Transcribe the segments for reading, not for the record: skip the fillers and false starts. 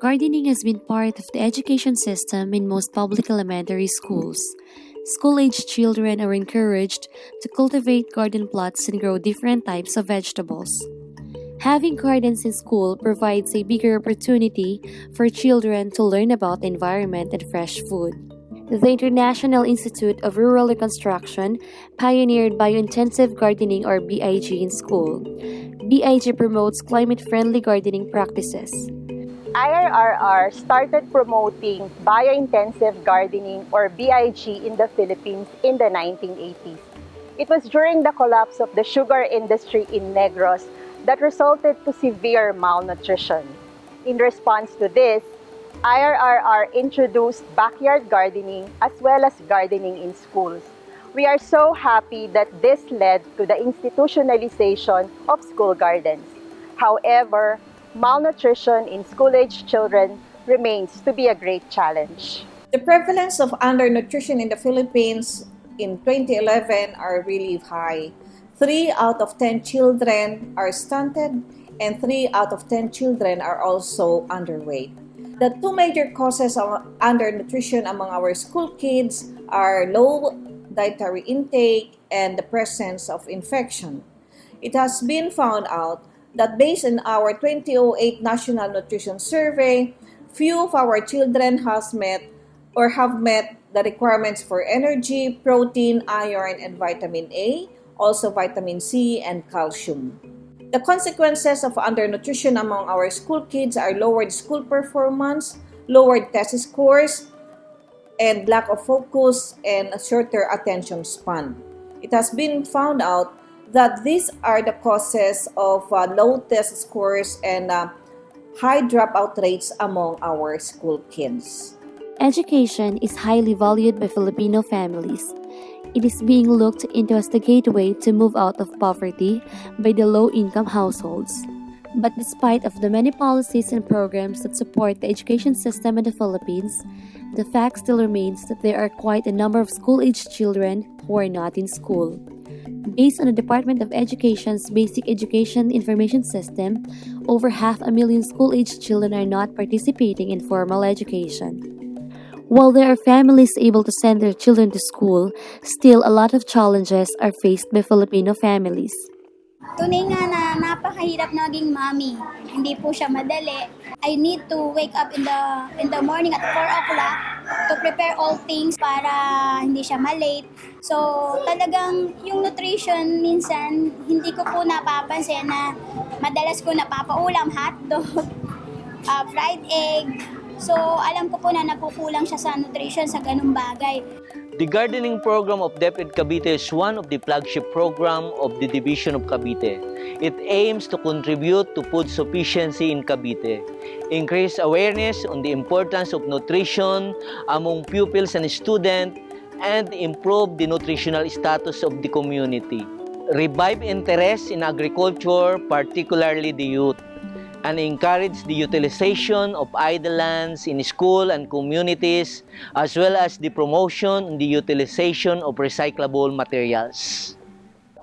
Gardening has been part of the education system in most public elementary schools. School-aged children are encouraged to cultivate garden plots and grow different types of vegetables. Having gardens in school provides a bigger opportunity for children to learn about the environment and fresh food. The International Institute of Rural Reconstruction pioneered biointensive gardening or BIG in school. BIG promotes climate-friendly gardening practices. IRRR started promoting biointensive gardening or BIG in the Philippines in the 1980s. It was during the collapse of the sugar industry in Negros that resulted to severe malnutrition. In response to this, IRRR introduced backyard gardening as well as gardening in schools. We are so happy that this led to the institutionalization of school gardens. However, malnutrition in school-aged children remains to be a great challenge. The prevalence of undernutrition in the Philippines in 2011 are really high. 3 out of 10 children are stunted and 3 out of 10 children are also underweight. The 2 major causes of undernutrition among our school kids are low dietary intake and the presence of infection. It has been found out that based on our 2008 National Nutrition Survey, few of our children have met the requirements for energy, protein, iron, and vitamin A, also vitamin C and calcium. The consequences of undernutrition among our school kids are lowered school performance, lowered test scores, and lack of focus and a shorter attention span. It has been found out that these are the causes of low test scores and high dropout rates among our school kids. Education is highly valued by Filipino families. It is being looked into as the gateway to move out of poverty by the low-income households. But despite of the many policies and programs that support the education system in the Philippines, the fact still remains that there are quite a number of school-aged children who are not in school. Based on the Department of Education's Basic Education Information System, over 500,000 school-aged children are not participating in formal education. While there are families able to send their children to school, still a lot of challenges are faced by Filipino families. Tunay nga na napakahirap naging mommy. Hindi po siya madali. I need to wake up in the morning at 4 o'clock to prepare all things para hindi siya malate. So talagang yung nutrition minsan hindi ko po napapansin na madalas ko napapaulam hotdog, fried egg. So alam ko po na nakukulang siya sa nutrition sa ganung bagay. The gardening program of DepEd Cavite is one of the flagship program of the Division of Cavite. It aims to contribute to food sufficiency in Cavite, increase awareness on the importance of nutrition among pupils and students, and improve the nutritional status of the community. Revive interest in agriculture, particularly the youth, and encourage the utilization of idle lands in school and communities, as well as the promotion and the utilization of recyclable materials.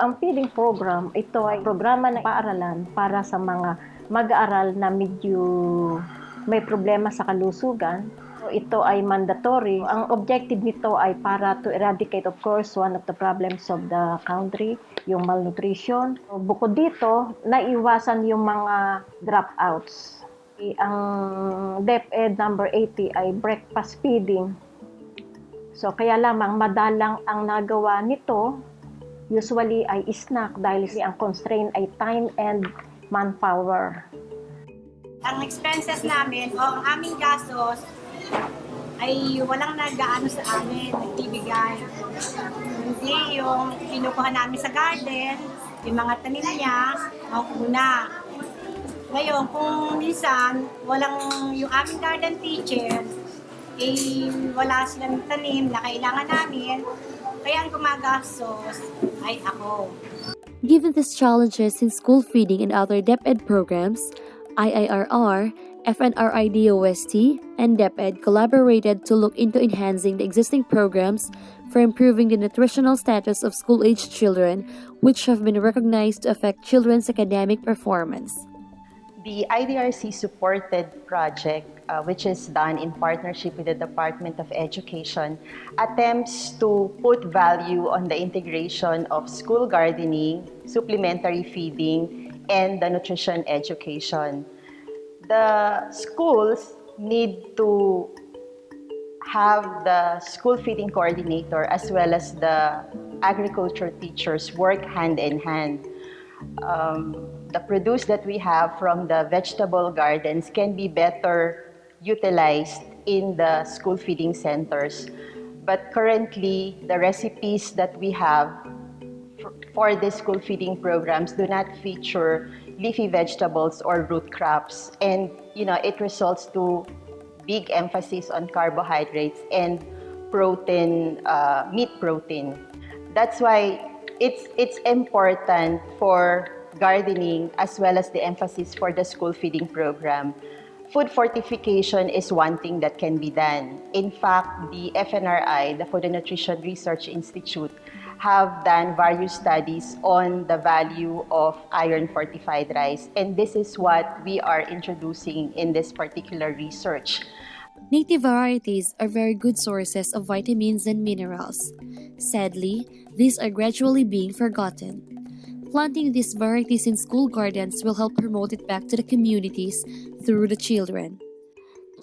Ang feeding program, ito ay programa ng paaralan para sa mga mag-aaral na medyo may problema sa kalusugan. Ito ay mandatory. Ang objective nito ay para to eradicate, of course, one of the problems of the country, yung malnutrition. Bukod dito, naiwasan yung mga dropouts. Ang DepEd number 80 ay breakfast feeding. So kaya lamang madalang ang nagawa nito, usually ay snack dahil ang constraint ay time and manpower. Ang expenses namin o ang aming gastos ay walang nag-aano sa amin, nagbibigay. Hindi yung kinukuha namin sa garden, yung mga tanim niya, ang una. Ngayon, kung minsan, walang yung aming garden teacher, wala silang tanim na kailangan namin, kaya ang gumagastos ay ako. Given these challenges in school feeding and other DepEd programs, IIRR, FNRIDOST, and DepEd collaborated to look into enhancing the existing programs for improving the nutritional status of school-aged children, which have been recognized to affect children's academic performance. The IDRC-supported project which is done in partnership with the Department of Education, attempts to put value on the integration of school gardening, supplementary feeding, and the nutrition education. The schools need to have the school feeding coordinator as well as the agriculture teachers work hand in hand. The produce that we have from the vegetable gardens can be better utilized in the school feeding centers. But currently, the recipes that we have for the school feeding programs do not feature leafy vegetables or root crops. And, it results to big emphasis on carbohydrates and protein, meat protein. That's why it's important for gardening as well as the emphasis for the school feeding program. Food fortification is one thing that can be done. In fact, the FNRI, the Food and Nutrition Research Institute, have done various studies on the value of iron-fortified rice. And this is what we are introducing in this particular research. Native varieties are very good sources of vitamins and minerals. Sadly, these are gradually being forgotten. Planting these varieties in school gardens will help promote it back to the communities through the children.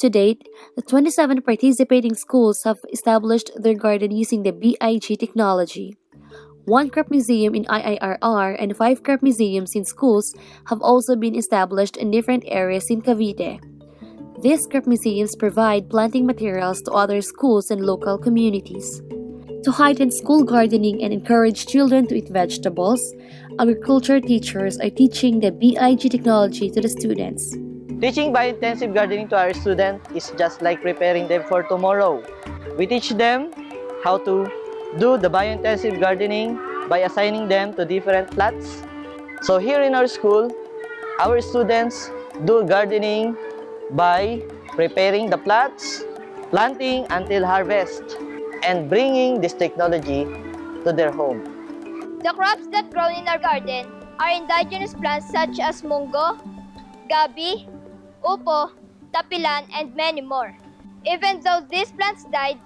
To date, the 27 participating schools have established their garden using the BIG technology. 1 crop museum in IIRR and 5 crop museums in schools have also been established in different areas in Cavite. These crop museums provide planting materials to other schools and local communities. To heighten school gardening and encourage children to eat vegetables, agriculture teachers are teaching the BIG technology to the students. Teaching biointensive gardening to our students is just like preparing them for tomorrow. We teach them how to do the biointensive gardening by assigning them to different plots. So here in our school, our students do gardening by preparing the plots, planting until harvest, and bringing this technology to their home. The crops that grow in our garden are indigenous plants such as mungo, gabi, upo, tapilan, and many more. Even though these plants died,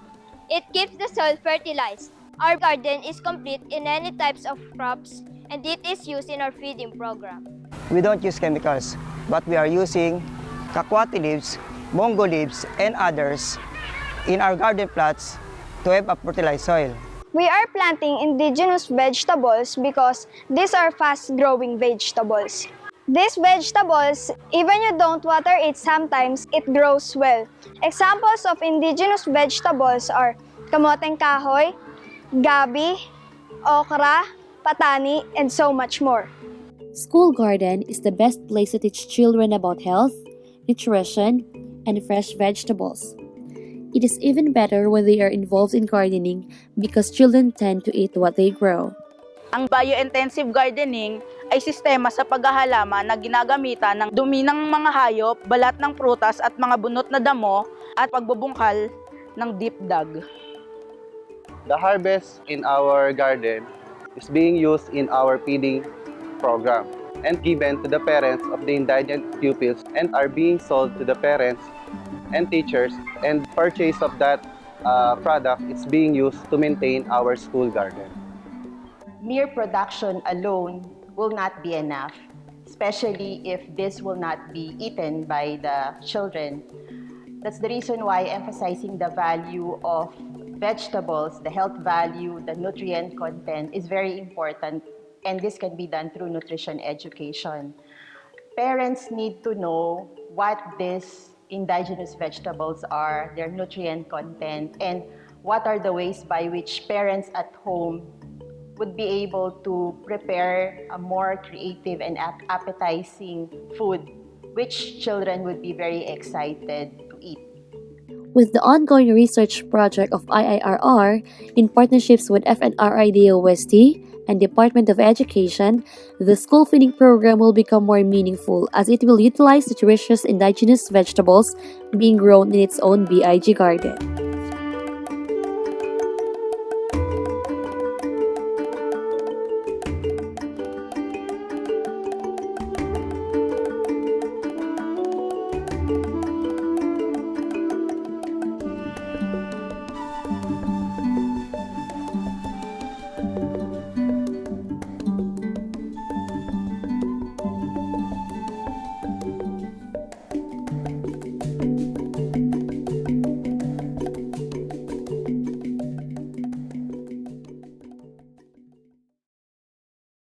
it keeps the soil fertilized. Our garden is complete in any types of crops, and it is used in our feeding program. We don't use chemicals, but we are using kakwati leaves, mungo leaves, and others in our garden plots to have a fertilized soil. We are planting indigenous vegetables because these are fast-growing vegetables. These vegetables, even you don't water it sometimes, it grows well. Examples of indigenous vegetables are kamoteng kahoy, gabi, okra, patani, and so much more. School garden is the best place to teach children about health, nutrition, and fresh vegetables. It is even better when they are involved in gardening because children tend to eat what they grow. Ang biointensive gardening ay sistema sa paghahalaman na ginagamitan ng dumi ng mga hayop, balat ng prutas at mga bunot na damo at pagbubungkal ng deep dug. The harvest in our garden is being used in our feeding program and given to the parents of the indigent pupils and are being sold to the parents and teachers, and purchase of that product is being used to maintain our school garden. Mere production alone will not be enough, especially if this will not be eaten by the children. That's the reason why emphasizing the value of vegetables, the health value, the nutrient content is very important, and this can be done through nutrition education. Parents need to know what these indigenous vegetables are, their nutrient content, and what are the ways by which parents at home would be able to prepare a more creative and appetizing food, which children would be very excited to eat. With the ongoing research project of IIRR in partnerships with FNRI DOST and Department of Education, the school feeding program will become more meaningful as it will utilize nutritious indigenous vegetables being grown in its own BIG garden.